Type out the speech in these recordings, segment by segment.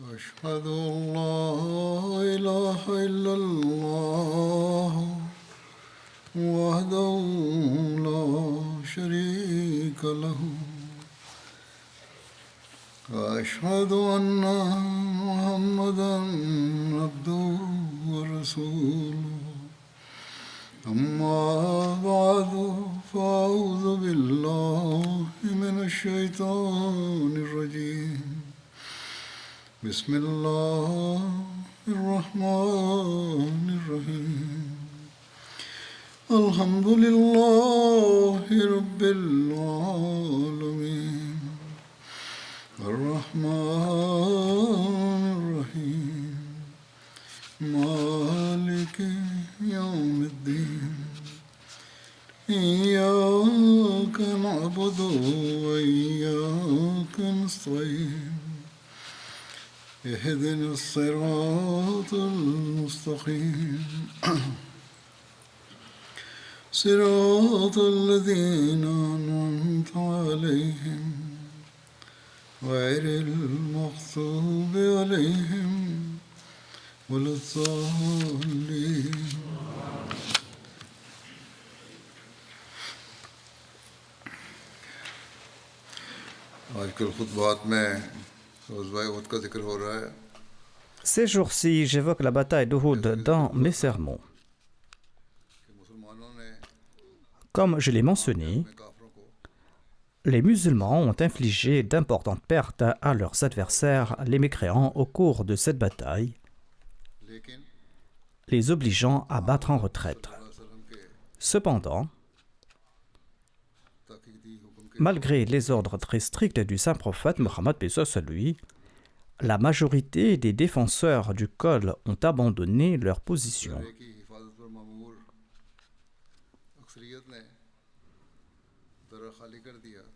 أشهد أن لا إله إلا الله وحده لا شريك له وأشهد أن محمدا عبده ورسوله أما بعد فأعوذ بالله من الشيطان الرجيم بسم الله الرحمن الرحيم الحمد لله رب العالمين الرحمن الرحيم مالك يوم الدين إياك نعبد وإياك نستعين اهدنا الصراط المستقيم صراط الذين أنعمت عليهم غير المغضوب عليهم ولا الضالين आजकल खुतबात में ग़ज़वा उहद का जिक्र हो रहा है. Ces jours-ci, j'évoque la bataille d'Uhud dans mes sermons. Comme je l'ai mentionné, les musulmans ont infligé d'importantes pertes à leurs adversaires, les mécréants, au cours de cette bataille, les obligeant à battre en retraite. Cependant, malgré les ordres très stricts du saint prophète Mohammed paix soit sur lui, la majorité des défenseurs du col ont abandonné leur position.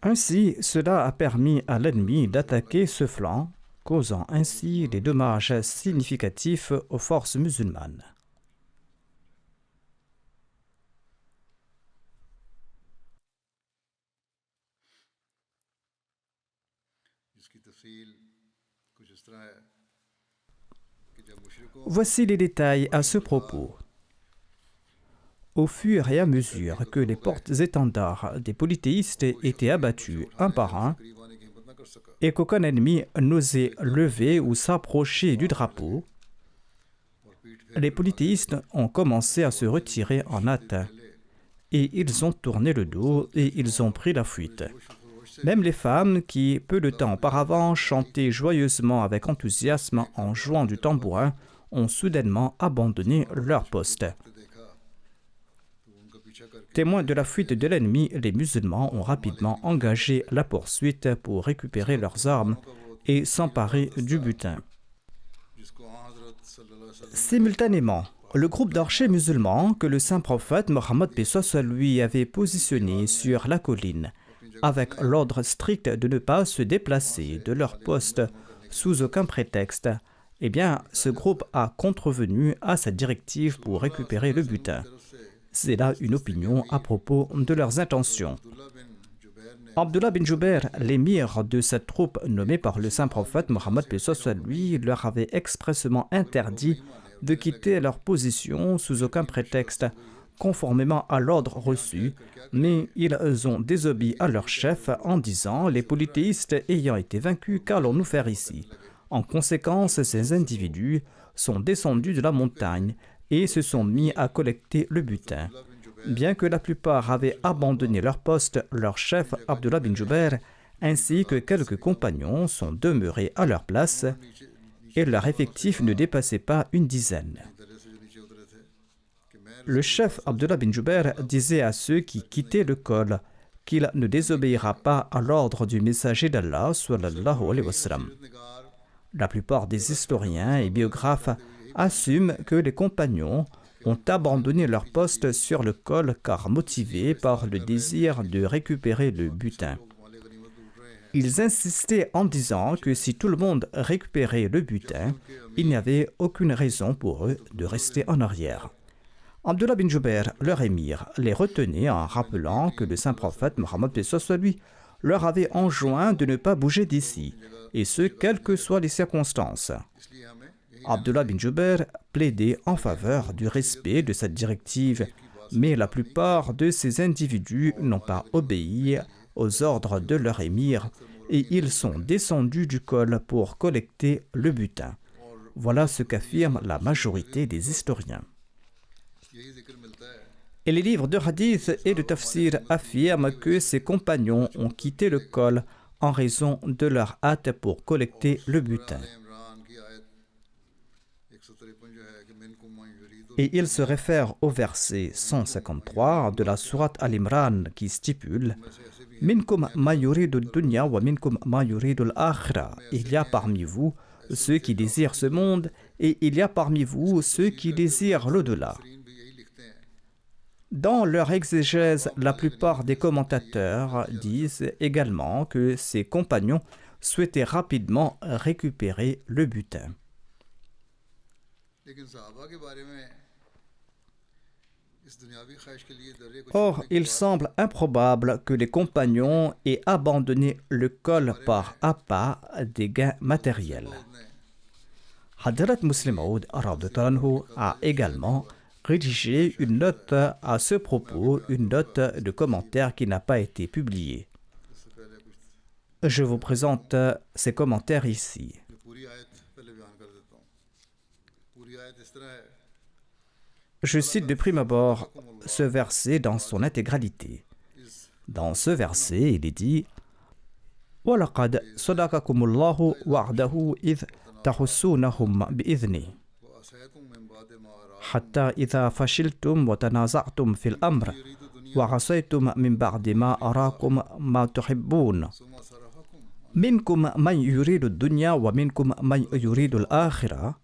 Ainsi, cela a permis à l'ennemi d'attaquer ce flanc, causant ainsi des dommages significatifs aux forces musulmanes. Voici les détails à ce propos. Au fur et à mesure que les portes-étendards des polythéistes étaient abattus un par un et qu'aucun ennemi n'osait lever ou s'approcher du drapeau, les polythéistes ont commencé à se retirer en hâte et ils ont tourné le dos et ils ont pris la fuite. Même les femmes qui, peu de temps auparavant, chantaient joyeusement avec enthousiasme en jouant du tambourin, ont soudainement abandonné leur poste. Témoins de la fuite de l'ennemi, les musulmans ont rapidement engagé la poursuite pour récupérer leurs armes et s'emparer du butin. Simultanément, le groupe d'archers musulmans que le saint prophète Mohammed paix soit sur lui avait positionné sur la colline, avec l'ordre strict de ne pas se déplacer de leur poste sous aucun prétexte, eh bien, ce groupe a contrevenu à cette directive pour récupérer le butin. C'est là une opinion à propos de leurs intentions. Abdullah bin Jubair, l'émir de cette troupe nommée par le saint prophète Mohammed paix soit sur lui, leur avait expressément interdit de quitter leur position sous aucun prétexte, conformément à l'ordre reçu, mais ils ont désobéi à leur chef en disant « Les polythéistes ayant été vaincus, qu'allons-nous faire ici ?» En conséquence, ces individus sont descendus de la montagne et se sont mis à collecter le butin. Bien que la plupart avaient abandonné leur poste, leur chef Abdullah bin Jubair ainsi que quelques compagnons sont demeurés à leur place et leur effectif ne dépassait pas une dizaine. Le chef Abdullah bin Jubair disait à ceux qui quittaient le col qu'il ne désobéira pas à l'ordre du messager d'Allah sallallahu alayhi wa sallam. La plupart des historiens et biographes assument que les compagnons ont abandonné leur poste sur le col car motivés par le désir de récupérer le butin. Ils insistaient en disant que si tout le monde récupérait le butin, il n'y avait aucune raison pour eux de rester en arrière. Abdullah bin Jubair, leur émir, les retenait en rappelant que le saint prophète Mohammed paix soit sur lui leur avait enjoint de ne pas bouger d'ici, et ce, quelles que soient les circonstances. Abdullah bin Jubair plaidait en faveur du respect de cette directive, mais la plupart de ces individus n'ont pas obéi aux ordres de leur émir et ils sont descendus du col pour collecter le butin. Voilà ce qu'affirme la majorité des historiens. Et les livres de hadith et de tafsir affirment que ses compagnons ont quitté le col en raison de leur hâte pour collecter le butin. Et il se réfère au verset 153 de la sourate Al-Imran qui stipule « Minkum ma yuridu dunya wa minkum ma yuridu al-akhira » Il y a parmi vous ceux qui désirent ce monde et il y a parmi vous ceux qui désirent l'au-delà. Dans leur exégèse, la plupart des commentateurs disent également que ses compagnons souhaitaient rapidement récupérer le butin. Or, il semble improbable que les compagnons aient abandonné le col par appât des gains matériels. Hadrat Muslim Maud a également rédigé une note à ce propos, une note de commentaire qui n'a pas été publiée. Je vous présente ces commentaires ici. Je cite de prime abord ce verset dans son intégralité. Dans ce verset, il est dit « وَلَقَدْ صَدَقَكُمُ اللَّهُ وَعْدَهُ إِذْ تَحُسُّونَهُمْ بِإِذْنِهِ حَتَّى إِذَا فَشِلْتُمْ وَتَنَازَعْتُمْ فِي الْأَمْرِ وَعَصَيْتُمْ مِنْ بَعْدِ مَا أَرَاكُمْ مَا تُحِبُّونَ منكم من يريد الدنيا ومنكم من يريد الآخرة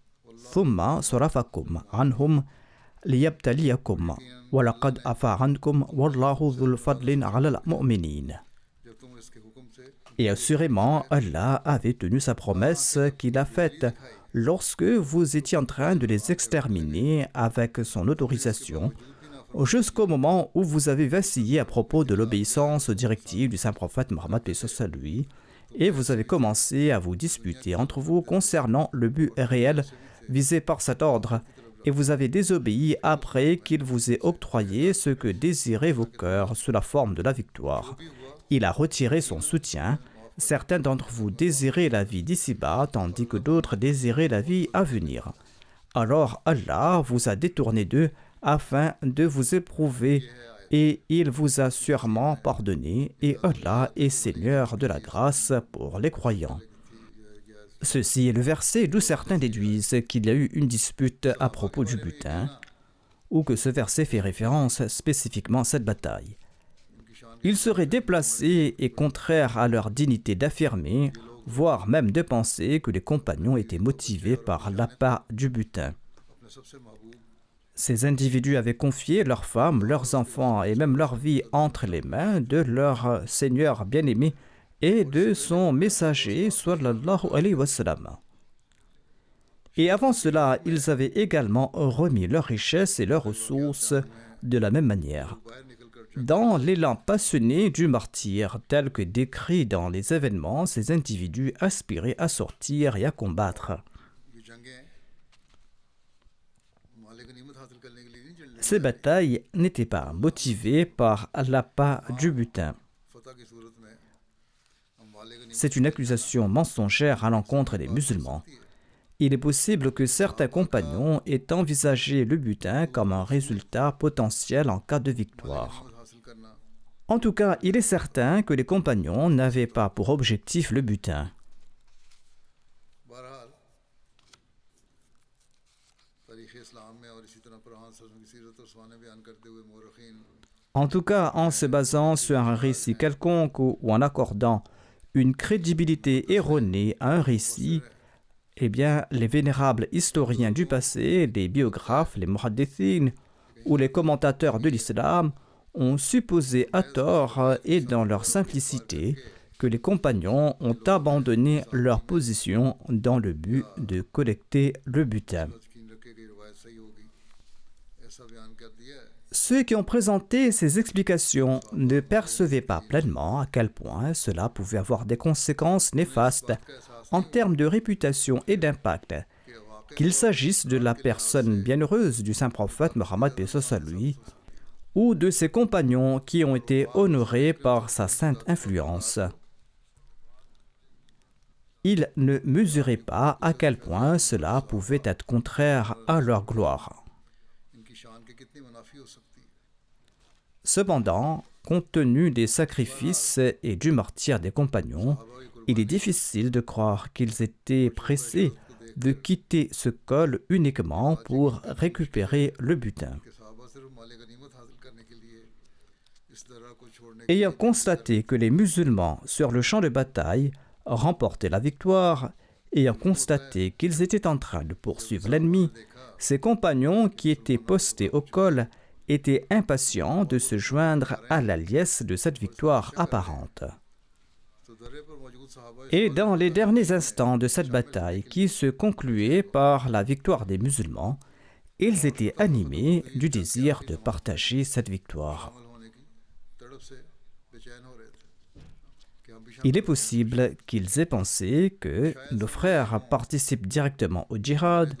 ثم صرفكم عنهم ليبتليكم ولقد عفا عنكم والله ذو الفضل على المؤمنين. Et assurément, Allah avait tenu sa promesse qu'il a faite lorsque vous étiez en train de les exterminer avec son autorisation, jusqu'au moment où vous avez vacillé à propos de l'obéissance aux directives du saint prophète Mohammed paix sur lui, et vous avez commencé à vous disputer entre vous concernant le but réel visé par cet ordre, et vous avez désobéi après qu'il vous ait octroyé ce que désiraient vos cœurs sous la forme de la victoire. Il a retiré son soutien. Certains d'entre vous désiraient la vie d'ici-bas, tandis que d'autres désiraient la vie à venir. Alors Allah vous a détourné d'eux afin de vous éprouver, et il vous a sûrement pardonné, et Allah est Seigneur de la grâce pour les croyants. Ceci est le verset d'où certains déduisent qu'il y a eu une dispute à propos du butin, ou que ce verset fait référence spécifiquement à cette bataille. Il serait déplacé et contraire à leur dignité d'affirmer, voire même de penser que les compagnons étaient motivés par l'appât du butin. Ces individus avaient confié leurs femmes, leurs enfants et même leur vie entre les mains de leur Seigneur bien-aimé et de son messager sallallahu alayhi wa sallam. Et avant cela, ils avaient également remis leurs richesses et leurs ressources de la même manière. Dans l'élan passionné du martyr, tel que décrit dans les événements, ces individus aspiraient à sortir et à combattre. Ces batailles n'étaient pas motivées par l'appât du butin. C'est une accusation mensongère à l'encontre des musulmans. Il est possible que certains compagnons aient envisagé le butin comme un résultat potentiel en cas de victoire. En tout cas, il est certain que les compagnons n'avaient pas pour objectif le butin. En tout cas, en se basant sur un récit quelconque ou en accordant une crédibilité erronée à un récit, eh bien, les vénérables historiens du passé, les biographes, les muhaddithines ou les commentateurs de l'islam ont supposé à tort et dans leur simplicité que les compagnons ont abandonné leur position dans le but de collecter le butin. ऐसा बयान कर दिया है Ceux qui ont présenté ces explications ne percevaient pas pleinement à quel point cela pouvait avoir des conséquences néfastes en termes de réputation et d'impact, कि वाकई qu'il s'agisse de la personne bienheureuse du saint prophète Mohammed paix soit sur lui ou de ses compagnons qui ont été honorés par sa sainte influence. Ils ne mesuraient pas à quel point cela pouvait être contraire à leur gloire. इनकी शान की कितनी मुनाफी हो सकती है Cependant, compte tenu des sacrifices et du martyre des compagnons, il est difficile de croire qu'ils étaient pressés de quitter ce col uniquement pour récupérer le butin. कि साहबा सिर्फ माल गनीमत हासिल करने के लिए इस तरह को छोड़ने Ayant constaté que les musulmans sur le champ de bataille remportaient la victoire, ayant constaté qu'ils étaient en train de poursuivre l'ennemi, ses compagnons qui étaient postés au col étaient impatients de se joindre à la liesse de cette victoire apparente. तो दर्रे पर मौजूद साहबा Et dans les derniers instants de cette bataille qui se concluait par la victoire des musulmans, ils étaient animés du désir de partager cette victoire. शामिल होने की तड़प से बेचैन हो रहे थे कि हम भी Il est possible qu'ils aient pensé que nos frères participent directement au djihad,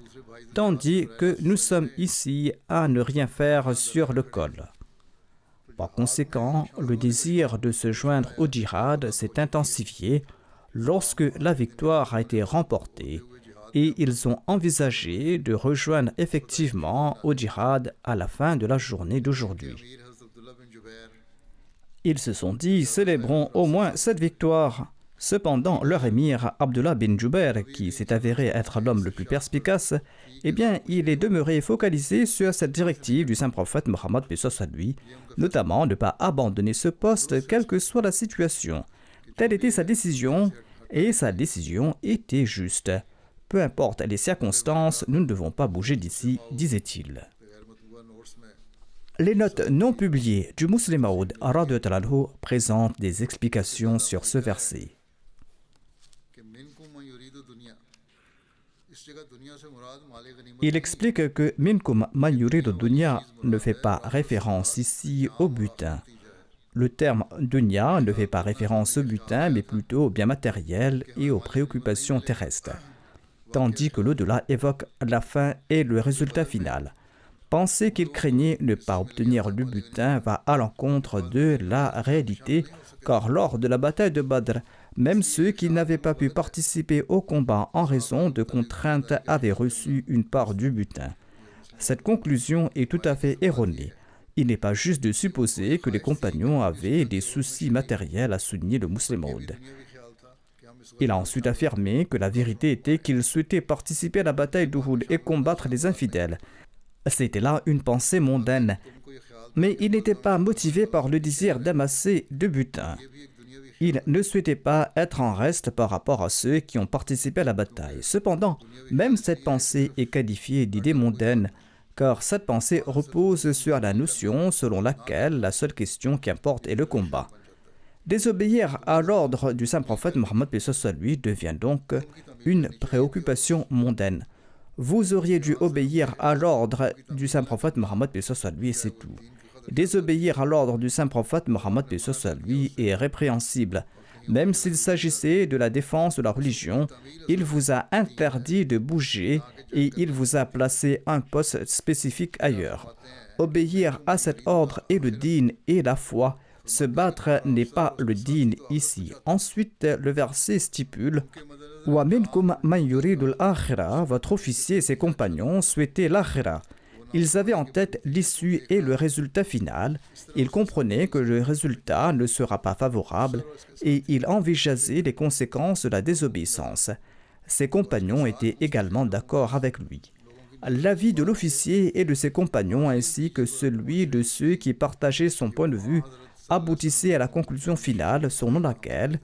tandis que nous sommes ici à ne rien faire sur le col. Par conséquent, le désir de se joindre au djihad s'est intensifié lorsque la victoire a été remportée et ils ont envisagé de rejoindre effectivement au djihad à la fin de la journée d'aujourd'hui. अमीर हज़रत अब्दुल्ला बिन Zubair Ils se sont dit, célébrons au moins cette victoire. Cependant, leur émir, Abdullah bin Jubair, qui s'est avéré être l'homme le plus perspicace, eh bien, il est demeuré focalisé sur cette directive du saint prophète Mohammed paix soit sur lui, notamment ne pas abandonner ce poste, quelle que soit la situation. Telle était sa décision, et sa décision était juste. Peu importe les circonstances, nous ne devons pas bouger d'ici, disait-il. गैर मतबूआ नोट्स में Les notes non publiées du Muslim Maud présentent des explications sur ce verset. कि मिनकुम मन युरीदु दुनिया इस जगह दुनिया से मुराद माल गनीमत Il explique que Minkum man yuridu dunya ne fait pas référence ici au butin. Le terme dunya ne fait pas référence au butin, mais plutôt au bien matériel et aux préoccupations terrestres, tandis que l'au-delà évoque la fin et le résultat final. Penser qu'il craignait ne pas obtenir le butin va à l'encontre de la réalité, car lors de la bataille de Badr, même ceux qui n'avaient pas pu participer au combat en raison de contraintes avaient reçu une part du butin. Cette conclusion est tout à fait erronée. Il n'est pas juste de supposer que les compagnons avaient des soucis matériels, à souligner le Muslim Maud. दुनियावी ख्याल था कि हम इस Il a ensuite affirmé que la vérité était qu'il souhaitait participer à la bataille d'Uhud et combattre les infidèles. C'était là une pensée mondaine, को ये ख्याल mais il n'était pas motivé par le désir d'amasser de butin. भी एक दुनियावी Il ne souhaitait pas être en reste par rapport à ceux qui ont participé à la bataille. Cependant, même cette pensée est qualifiée d'idée mondaine, car cette pensée repose sur la notion selon laquelle la seule question qui importe est le combat. Désobéir à l'ordre du saint prophète Mohammed paix soit sur lui devient donc une préoccupation mondaine. Vous auriez dû obéir à l'ordre du saint prophète Mohammed paix soit sur lui et c'est tout. Désobéir à l'ordre du saint prophète Mohammed paix soit sur lui est répréhensible. Même s'il s'agissait de la défense de la religion, il vous a interdit de bouger et il vous a placé un poste spécifique ailleurs. Obéir à cet ordre est le dîn et la foi. Se battre n'est pas le dîn ici. Ensuite, le verset stipule Wa minkum man yuridul akhira. Votre officier et ses compagnons souhaitaient l'akhira. Ils avaient en tête l'issue et le résultat final. Ils comprenaient que le résultat ne sera pas favorable et ils envisageaient les conséquences de la désobéissance. Ses compagnons étaient également d'accord avec lui. L'avis de l'officier et de ses compagnons ainsi que celui de ceux qui partageaient son point de vue aboutissait à la conclusion finale selon laquelle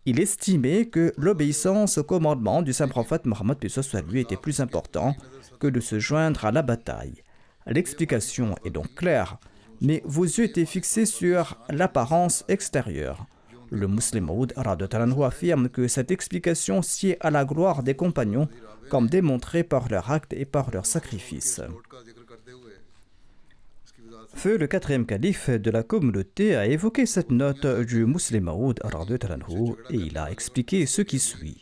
il estimait que l'obéissance au commandement du saint prophète Mohammed paix soit lui était plus important que de se joindre à la bataille. L'explication est donc claire, mais vos yeux étaient fixés sur l'apparence extérieure. Le Muslim Maud affirme que cette explication sied à la gloire des compagnons, comme démontré par leurs actes et par leurs sacrifices. Note का जिक्र करते हुए Feu le quatrième calife de la communauté a évoqué cette note du Muslim Maud et il a expliqué ce qui suit.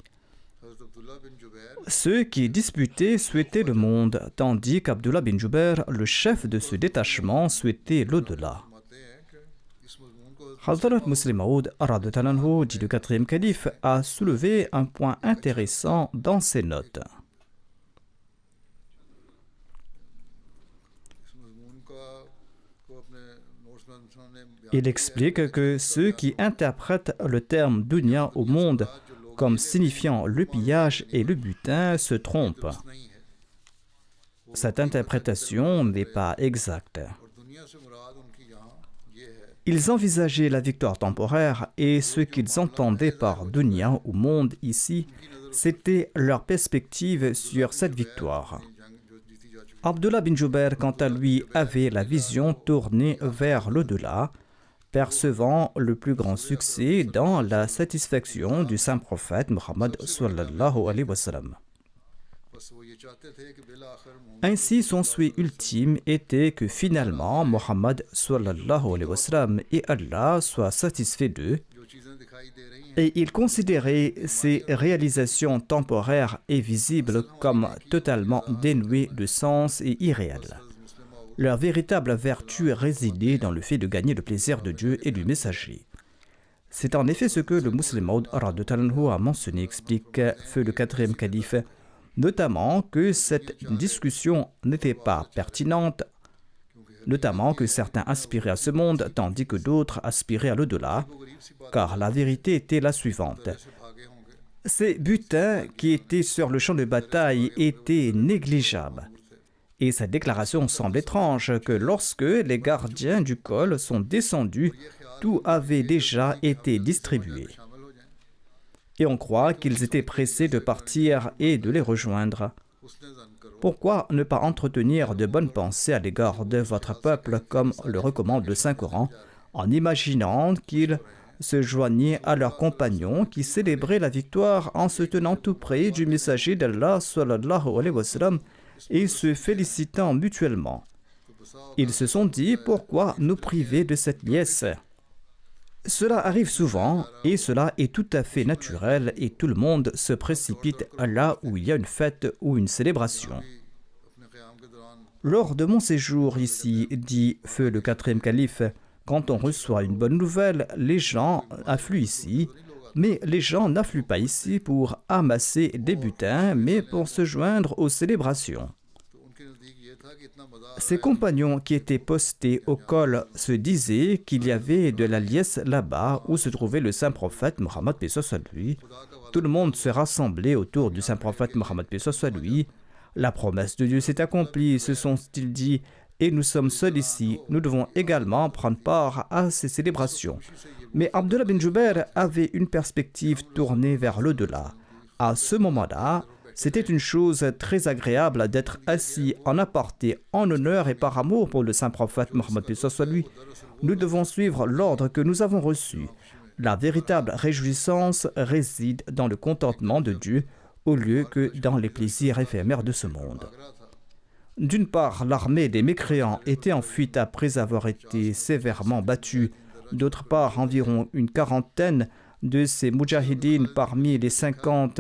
Ceux qui disputaient souhaitaient le monde, tandis qu'Abdullah bin Jubair, le chef de ce détachement, souhaitait l'au-delà. Hazrat Muslim Maud, dit le quatrième calife, a soulevé un point intéressant dans ses notes. Il explique que ceux qui interprètent le terme dunya au monde comme signifiant le pillage et le butin se trompent. Cette interprétation n'est pas exacte. Ils envisageaient la victoire temporaire et ce qu'ils entendaient par dunya ou monde ici, c'était leur perspective sur cette victoire. Abdullah bin Jubair, quant à lui, avait la vision tournée vers l'au-delà, percevant le plus grand succès dans la satisfaction du saint prophète Muhammad sallallahu alayhi wa sallam. Ainsi, son souhait ultime était que finalement Muhammad sallallahu alayhi wa sallam et Allah soient satisfaits d'eux, et il considérait ces réalisations temporaires et visibles comme totalement dénuées de sens et irréelles. Leur véritable vertu résidait dans le fait de gagner le plaisir de Dieu et du messager. C'est en effet ce que le Muslim Maud a mentionné, explique Feu le quatrième calife, notamment que cette discussion n'était pas pertinente, notamment que certains aspiraient à ce monde tandis que d'autres aspiraient à l'au-delà, car la vérité était la suivante. Ces butins qui étaient sur le champ de bataille étaient négligeables. Et cette déclaration semble étrange que lorsque les gardiens du col sont descendus, tout avait déjà été distribué. Et on croit qu'ils étaient pressés de partir et de les rejoindre. Pourquoi ne pas entretenir de bonnes pensées à l'égard de votre peuple comme le recommande le Saint-Coran, en imaginant qu'ils se joignaient à leurs compagnons qui célébraient la victoire en se tenant tout près du messager d'Allah sallallahu alayhi wa sallam et se félicitant mutuellement. Ils se sont dit, pourquoi nous priver de cette liesse? Cela arrive souvent et cela est tout à fait naturel et tout le monde se précipite là où il y a une fête ou une célébration. Lors de mon séjour ici, dit Feu le quatrième calife, quand on reçoit une bonne nouvelle, les gens affluent ici, mais les gens n'affluent pas ici pour amasser des butins, mais pour se joindre aux célébrations. Ses compagnons qui étaient postés au col se disaient qu'il y avait de la liesse là-bas où se trouvait le saint prophète Mohammed paix soit lui. Tout le monde se rassemblait autour du saint prophète Mohammed paix soit lui. La promesse de Dieu s'est accomplie, se sont-ils dit, et nous sommes seuls ici, nous devons également prendre part à ces célébrations. Mais Abdullah bin Jubair avait une perspective tournée vers l'au-delà. À ce moment-là, c'était une chose très agréable d'être assis en aparté, en honneur et par amour pour le saint prophète Mohammed paix soit lui. Nous devons suivre l'ordre que nous avons reçu. La véritable réjouissance réside dans le contentement de Dieu au lieu que dans les plaisirs éphémères de ce monde. D'une part, l'armée des mécréants était en fuite après avoir été sévèrement battue. D'autre part, environ une quarantaine de ces moudjahidines parmi les 50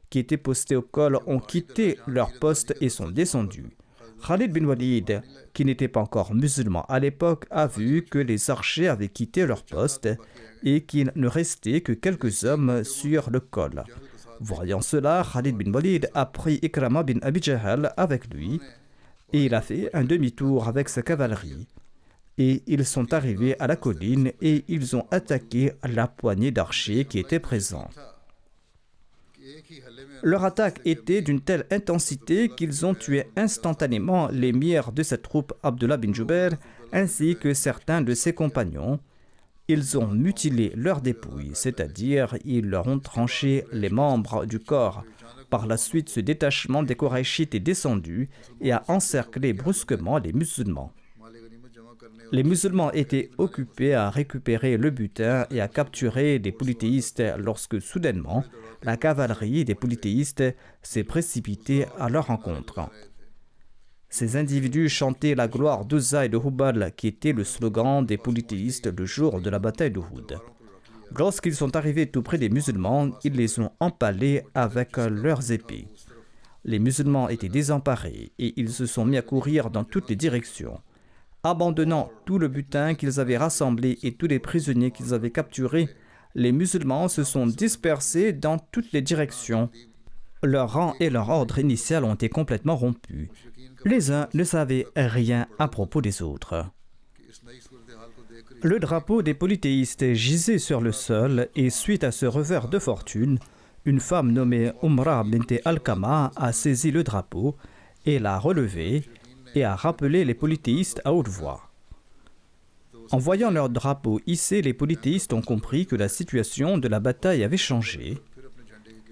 qui étaient postés au col ont quitté leur poste et sont descendus. Khalid bin Walid, qui n'était pas encore musulman à l'époque, a vu que les archers avaient quitté leur poste et qu'il ne restait que quelques hommes sur le col. Voyant cela, Khalid bin Walid a pris Ikrama bin Abi Jahl avec lui et il a fait un demi-tour avec sa cavalerie. Et ils sont arrivés à la colline et ils ont attaqué la poignée d'archers qui étaient présents. Leur attaque était d'une telle intensité qu'ils ont tué instantanément l'émir de cette troupe, Abdullah bin Jubair, ainsi que certains de ses compagnons. Ils ont mutilé leurs dépouilles, c'est-à-dire ils leur ont tranché les membres du corps. Par la suite, ce détachement des Koraïchites est descendu et a encerclé brusquement les musulmans. Les musulmans étaient occupés à récupérer le butin et à capturer des polythéistes lorsque soudainement, la cavalerie des polythéistes s'est précipitée à leur rencontre. Ces individus chantaient la gloire d'Uzza et de Hubal, qui était le slogan des polythéistes le jour de la bataille d'Uhud. Lorsqu'ils sont arrivés tout près des musulmans, ils les ont empalés avec leurs épées. Les musulmans étaient désemparés et ils se sont mis à courir dans toutes les directions. Abandonnant tout le butin qu'ils avaient rassemblé et tous les prisonniers qu'ils avaient capturés, les musulmans se sont dispersés dans toutes les directions. Leur rang et leur ordre initial ont été complètement rompus. Les uns ne savaient rien à propos des autres. Le drapeau des polythéistes gisait sur le sol et suite à ce revers de fortune, une femme nommée Umra bint Alqama a saisi le drapeau et l'a relevé et a rappelé les polythéistes à haute voix. En voyant leur drapeau hissé, les polythéistes ont compris que la situation de la bataille avait changé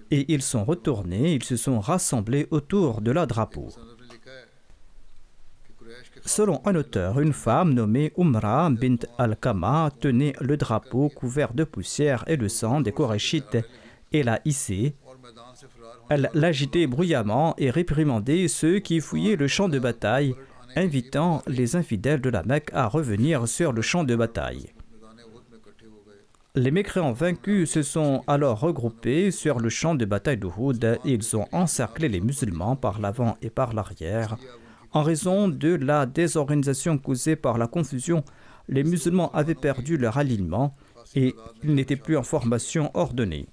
et ils sont retournés, ils se sont rassemblés autour de leur drapeau. Selon un auteur, une femme nommée Umra bint Alqama tenait le drapeau couvert de poussière et de sang des Korachites et l'a hissé. Elle l'agitait bruyamment et réprimandait ceux qui fouillaient le champ de bataille, invitant les infidèles de la Mecque à revenir sur le champ de bataille. Les mécréants vaincus se sont alors regroupés sur le champ de bataille d'Uhud et ils ont encerclé les musulmans par l'avant et par l'arrière. En raison de la désorganisation causée par la confusion, les musulmans avaient perdu leur alignement et ils n'étaient plus en formation ordonnée.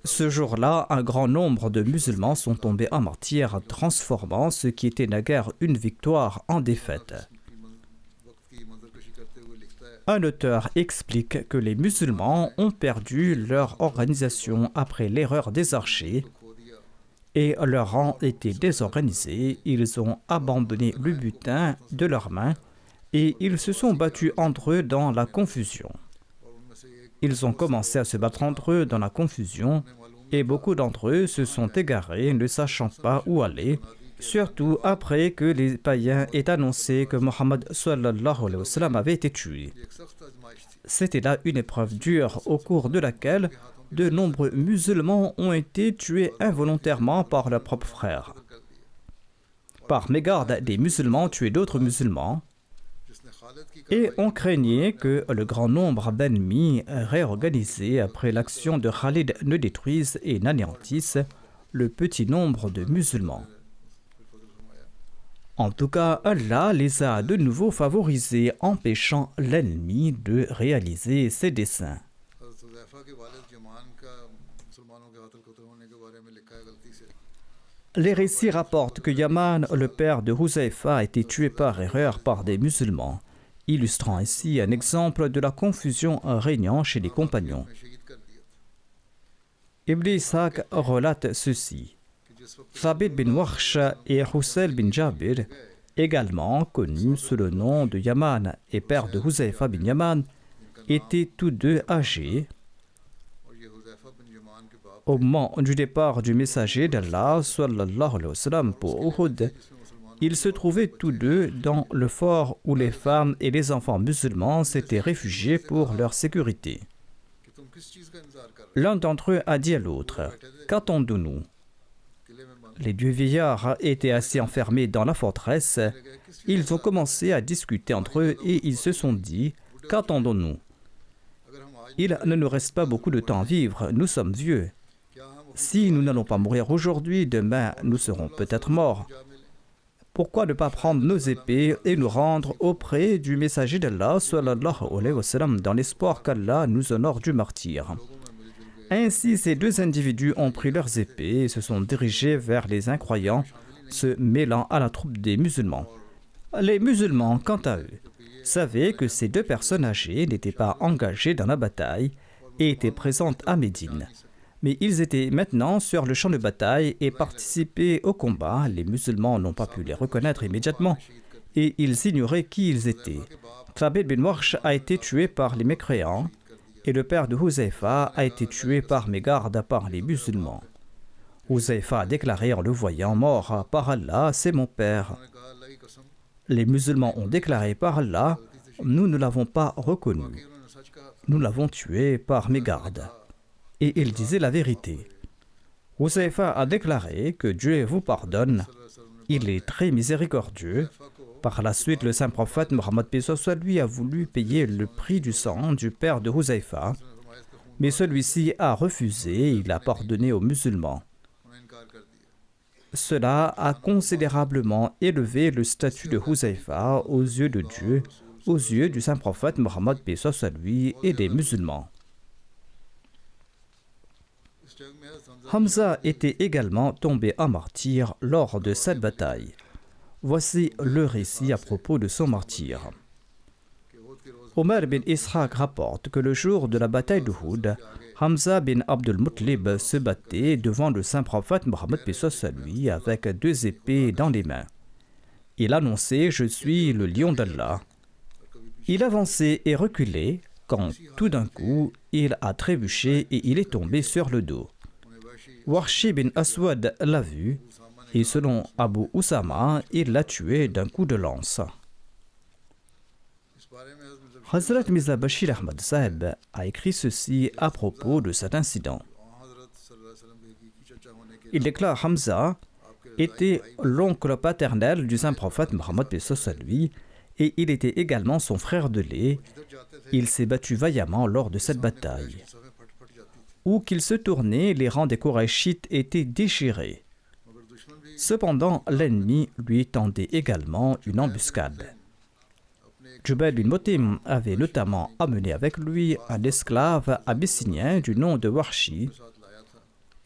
Ce jour-là, un grand nombre de musulmans sont tombés en martyrs, transformant ce qui était naguère une victoire en défaite. Un auteur explique que les musulmans ont perdu leur organisation après l'erreur des archers et leur rang était désorganisé. Ils ont abandonné le butin de leurs mains et ils se sont battus entre eux dans la confusion. Ils ont commencé à se battre entre eux dans la confusion et beaucoup d'entre eux se sont égarés, ne sachant pas où aller, surtout après que les païens aient annoncé que Mohammed sallallahu alayhi wa sallam avait été tué. C'était là une épreuve dure au cours de laquelle de nombreux musulmans ont été tués involontairement par leurs propres frères. Par mégarde, des musulmans tuaient d'autres musulmans et on craignait que le grand nombre d'ennemis réorganisés après l'action de Khalid ne détruisent et n'anéantissent le petit nombre de musulmans. En tout cas, Allah les a de nouveau favorisés, empêchant l'ennemi de réaliser ses desseins. Les récits rapportent que Yaman, le père de Huzaifa, a été tué par erreur par des musulmans, illustrant ainsi un exemple de la confusion régnant chez les compagnons. Ibn Ishaq relate ceci. Thabit bin Warsh et Husayl bin Jabir, également connus sous le nom de Yaman et père de Huzaifa bin Yaman, étaient tous deux âgés. Au moment du départ du messager d'Allah sallallahu alayhi wa sallam pour Uhud, ils se trouvaient tous deux dans le fort où les femmes et les enfants musulmans s'étaient réfugiés pour leur sécurité. L'un d'entre eux a dit à l'autre, « Qu'attendons-nous » Les deux vieillards étaient assis enfermés dans la forteresse. Ils ont commencé à discuter entre eux et ils se sont dit, « Qu'attendons-nous » Il ne nous reste pas beaucoup de temps à vivre, nous sommes vieux. Si nous n'allons pas mourir aujourd'hui, demain nous serons peut-être morts. Pourquoi ne pas prendre nos épées et nous rendre auprès du messager d'Allah sallallahu alayhi wa sallam dans l'espoir qu'Allah nous honore du martyr. Ainsi, ces deux individus ont pris leurs épées et se sont dirigés vers les incroyants, se mêlant à la troupe des musulmans. Les musulmans, quant à eux, savaient que ces deux personnes âgées n'étaient pas engagées dans la bataille et étaient présentes à Médine. Mais ils étaient maintenant sur le champ de bataille et participaient au combat. Les musulmans n'ont pas pu les reconnaître immédiatement et ils ignoraient qui ils étaient. Thabit bin Warsh a été tué par les mécréants et le père de Huzaifa a été tué par mégarde par les musulmans. Huzaifa a déclaré en le voyant mort, « Par Allah, c'est mon père. » Les musulmans ont déclaré par Allah, « Nous ne l'avons pas reconnu. Nous l'avons tué par mégarde. » Et il disait la vérité. Huzaifa a déclaré que Dieu vous pardonne. il est très miséricordieux. Par la suite, le saint prophète Mohammed paix soit sur lui a voulu payer le prix du sang du père de Huzaifa, mais celui-ci a refusé, il a pardonné aux musulmans. Cela a considérablement élevé le statut de Huzaifa aux yeux de Dieu, aux yeux du saint prophète Mohammed paix soit sur lui et des musulmans. Hamza était également tombé en martyr lors de cette bataille. Voici le récit à propos de son martyre. Omar bin Ishaq rapporte que le jour de la bataille d'Uhud, Hamza bin Abdul Muttalib se battait devant le saint prophète Mohammed paix soit sur lui avec 2 épées dans les mains. Il annonçait « Je suis le lion d'Allah ». Il avançait et reculait quand tout d'un coup il a trébuché et il est tombé sur le dos. Wahshi bin Aswad l'a vu et selon Abu Usama, il l'a tué d'un coup de lance. Hazrat Mirza Bashir Ahmad Sahib a écrit ceci à propos de cet incident. Il déclare Hamza était l'oncle paternel du saint prophète Mohammed paix soit sur lui et il était également son frère de lait. Il s'est battu vaillamment lors de cette bataille. Où qu'il se tournait, les rangs des Qurayshites étaient déchirés. Cependant, l'ennemi lui tendait également une embuscade. Jubayr bin Mut'im avait notamment amené avec lui un esclave abyssinien du nom de Wahshi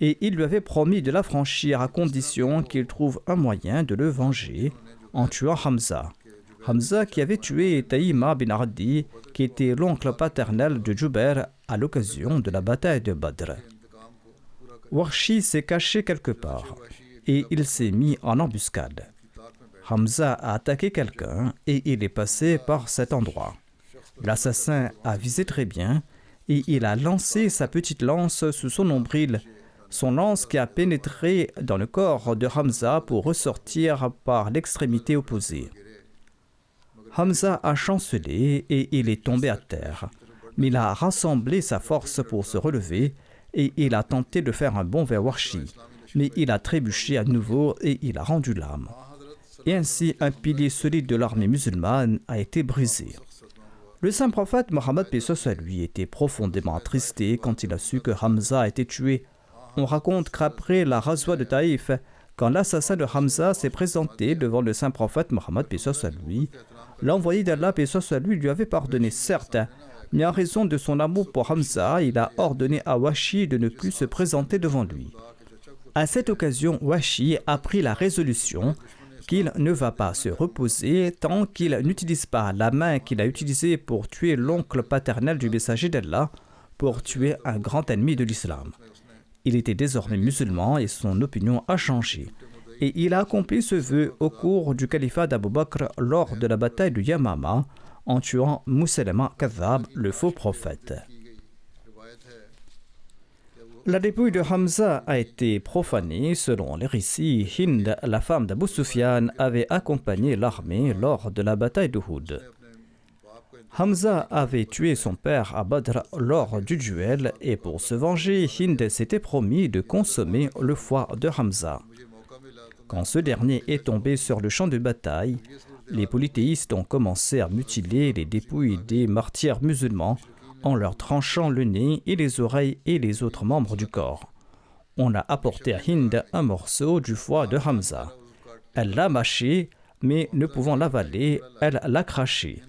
et il lui avait promis de l'affranchir à condition qu'il trouve un moyen de le venger en tuant Hamza. Hamza qui avait tué Taïma bin Ardi, qui était l'oncle paternel de Jubayr à l'occasion de la bataille de Badr. Wahshi s'est caché quelque part et il s'est mis en embuscade. Hamza a attaqué quelqu'un et il est passé par cet endroit. L'assassin a visé très bien et il a lancé sa petite lance sous son nombril, son lance qui a pénétré dans le corps de Hamza pour ressortir par l'extrémité opposée. Hamza a chancelé et il est tombé à terre, mais il a rassemblé sa force pour se relever et il a tenté de faire un bond vers Wahshi, mais il a trébuché à nouveau et il a rendu l'âme. Et ainsi, un pilier solide de l'armée musulmane a été brisé. Le saint prophète Mohammed paix soit sur lui était profondément attristé quand il a su que Hamza a été tué. On raconte qu'après la razwa de Taïf, quand l'assassin de Hamza s'est présenté devant le saint prophète Mohammed paix soit sur lui, l'envoyé d'Allah paix soit sur lui avait pardonné, certes, mais en raison de son amour pour Hamza, il a ordonné à Wahshi de ne plus se présenter devant lui. À cette occasion, Wahshi a pris la résolution qu'il ne va pas se reposer tant qu'il n'utilise pas la main qu'il a utilisée pour tuer l'oncle paternel du messager d'Allah, pour tuer un grand ennemi de l'islam. Il était désormais musulman et son opinion a changé. Et il a accompli ce vœu au cours du califat d'Abu Bakr lors de la bataille de Yamama en tuant Musaylama Kadhab, le faux prophète. La dépouille de Hamza a été profanée. Selon les récits, Hind, la femme d'Abu Sufyan, avait accompagné l'armée lors de la bataille d'Uhud. Hamza avait tué son père à Badr lors du duel et pour se venger, Hind s'était promis de consommer le foie de Hamza. Quand ce dernier est tombé sur le champ de bataille, les polythéistes ont commencé à mutiler les dépouilles des martyrs musulmans en leur tranchant le nez et les oreilles et les autres membres du corps. On a apporté à Hind un morceau du foie de Hamza. Elle l'a mâché, mais ne pouvant l'avaler, elle l'a craché.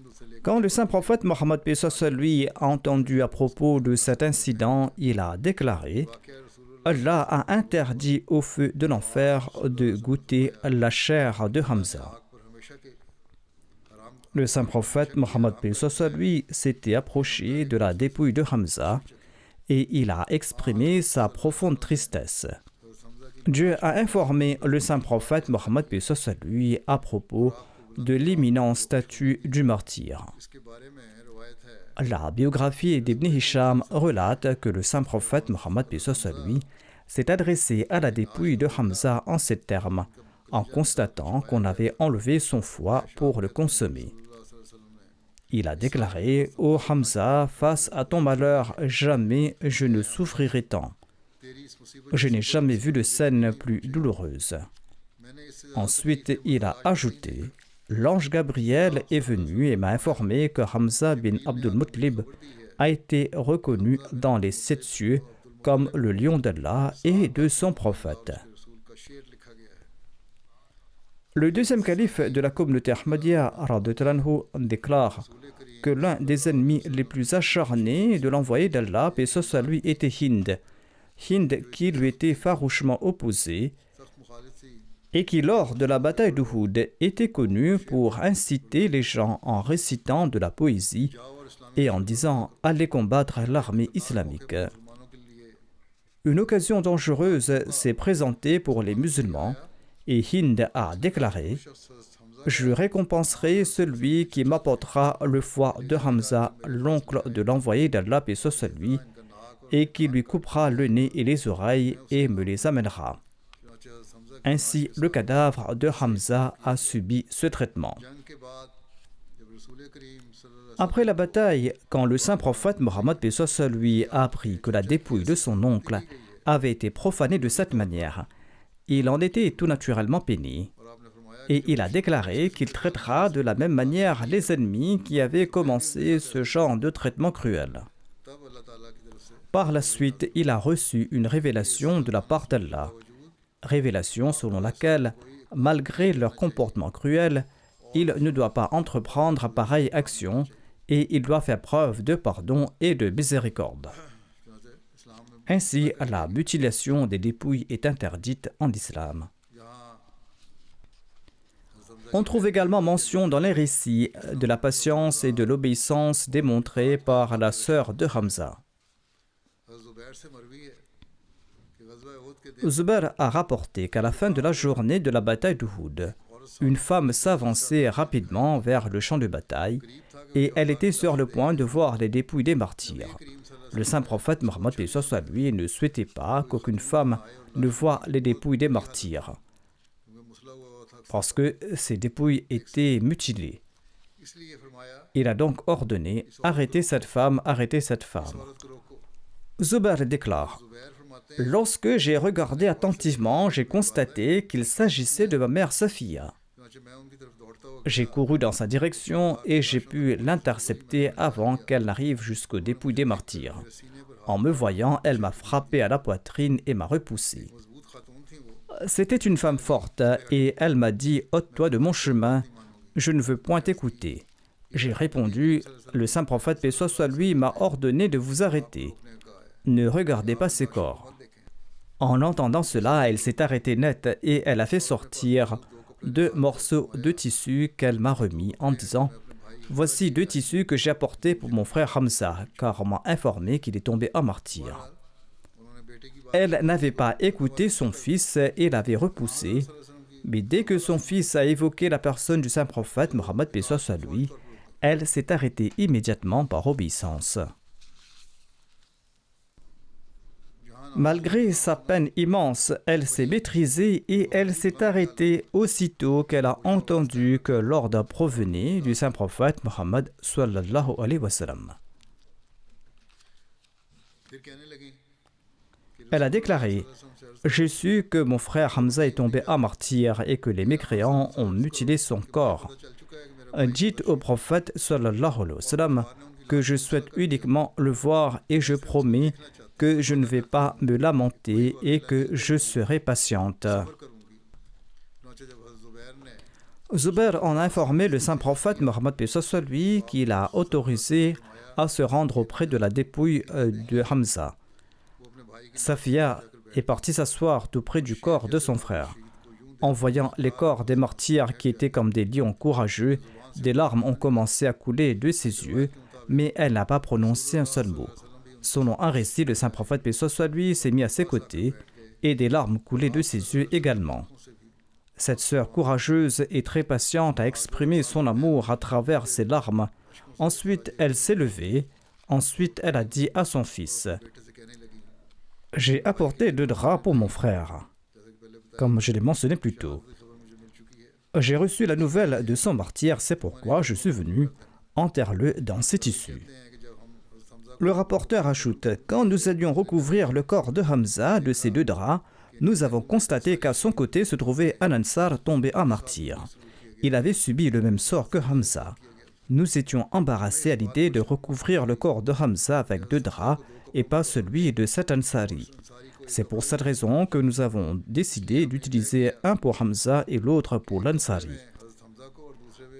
Quand le saint prophète Mohammed paix soit sur lui a entendu à propos de cet incident, il a déclaré « Allah a interdit au feu de l'enfer de goûter la chair de Hamza ». Le saint prophète Mohammed paix soit sur lui s'était approché de la dépouille de Hamza et il a exprimé sa profonde tristesse. Dieu a informé le saint prophète Mohammed paix soit sur lui à propos de l'imminent statut du martyr. La biographie d'Ibn Hisham relate que le saint prophète Mohammed paix soit sur lui s'est adressé à la dépouille de Hamza en ces termes, en constatant qu'on avait enlevé son foie pour le consommer. Il a déclaré « Ô Hamza, face à ton malheur, jamais je ne souffrirai tant. Je n'ai jamais vu de scène plus douloureuse. Ensuite, il a ajouté: l'ange Gabriel est venu et m'a informé que Hamza bin Abdul Muttalib a été reconnu dans les 7 cieux comme le lion d'Allah et de son prophète. Le deuxième calife de la communauté Ahmadiyya déclare que l'un des ennemis les plus acharnés de l'envoyé d'Allah, paix soit lui, était Hind. Hind qui lui était farouchement opposé et qui, lors de la bataille d'Uhud, était connu pour inciter les gens en récitant de la poésie et en disant « Allez combattre l'armée islamique ». Une occasion dangereuse s'est présentée pour les musulmans et Hind a déclaré « Je récompenserai celui qui m'apportera le foie de Hamza, l'oncle de l'envoyé d'Allah, paix soit lui, et qui lui coupera le nez et les oreilles et me les amènera. » Ainsi, le cadavre de Hamza a subi ce traitement. Après la bataille, quand le saint prophète Mohammed paix soit lui a appris que la dépouille de son oncle avait été profanée de cette manière, il en était tout naturellement peiné. Et il a déclaré qu'il traitera de la même manière les ennemis qui avaient commencé ce genre de traitement cruel. Par la suite, il a reçu une révélation de la part d'Allah, révélation selon laquelle, malgré leur comportement cruel, il ne doit pas entreprendre pareille action et il doit faire preuve de pardon et de miséricorde. Ainsi, la mutilation des dépouilles est interdite en islam. On trouve également mention dans les récits de la patience et de l'obéissance démontrées par la sœur de Hamza. Zubair a rapporté qu'à la fin de la journée de la bataille d'Uhud, une femme s'avançait rapidement vers le champ de bataille et elle était sur le point de voir les dépouilles des martyrs. Le saint prophète Mohammed paix soit lui ne souhaitait pas qu'aucune femme ne voie les dépouilles des martyrs, parce que ces dépouilles étaient mutilées. Il a donc ordonné « Arrêtez cette femme, arrêtez cette femme ». Zubair déclare: lorsque j'ai regardé attentivement, j'ai constaté qu'il s'agissait de ma mère Safiya. J'ai couru dans sa direction et j'ai pu l'intercepter avant qu'elle n'arrive jusqu'aux dépouilles des martyrs. En me voyant, elle m'a frappé à la poitrine et m'a repoussé. C'était une femme forte et elle m'a dit « ôte-toi de mon chemin, je ne veux point t'écouter ». J'ai répondu « Le saint prophète, paix soit lui, m'a ordonné de vous arrêter. Ne regardez pas ces corps ». En entendant cela, elle s'est arrêtée net et elle a fait sortir 2 morceaux de tissu qu'elle m'a remis en disant « Voici 2 tissus que j'ai apportés pour mon frère Hamza, car on m'a informé qu'il est tombé en martyr. » Elle n'avait pas écouté son fils et l'avait repoussé, mais dès que son fils a évoqué la personne du saint prophète Mohammed paix soit lui, elle s'est arrêtée immédiatement par obéissance. Malgré sa peine immense, elle s'est maîtrisée et elle s'est arrêtée aussitôt qu'elle a entendu que l'ordre provenait du saint prophète Mohammed sallallahu alayhi wa sallam. Elle a déclaré « J'ai su que mon frère Hamza est tombé à martyr et que les mécréants ont mutilé son corps. Dites au prophète sallallahu alayhi wa sallam que je souhaite uniquement le voir et je promets que je ne vais pas me lamenter et que je serai patiente. » Zubair en a informé le saint prophète Mohammed paix soit lui qu'il a autorisé à se rendre auprès de la dépouille de Hamza. Safiya est partie s'asseoir tout près du corps de son frère. En voyant les corps des martyrs qui étaient comme des lions courageux, des larmes ont commencé à couler de ses yeux, mais elle n'a pas prononcé un seul mot. Selon un récit, le saint prophète paix soit lui s'est mis à ses côtés et des larmes coulaient de ses yeux également. Cette sœur courageuse et très patiente a exprimé son amour à travers ses larmes. Ensuite, elle s'est levée. Ensuite, elle a dit à son fils « J'ai apporté 2 draps pour mon frère, comme je l'ai mentionné plus tôt. J'ai reçu la nouvelle de son martyr, c'est pourquoi je suis venu. Enterre-le dans ces tissus. » Le rapporteur ajoute « Quand nous allions recouvrir le corps de Hamza de ces 2 draps, nous avons constaté qu'à son côté se trouvait un Ansar tombé en martyr. Il avait subi le même sort que Hamza. Nous étions embarrassés à l'idée de recouvrir le corps de Hamza avec 2 draps et pas celui de cet Ansari. C'est pour cette raison que nous avons décidé d'utiliser un pour Hamza et l'autre pour l'Ansari.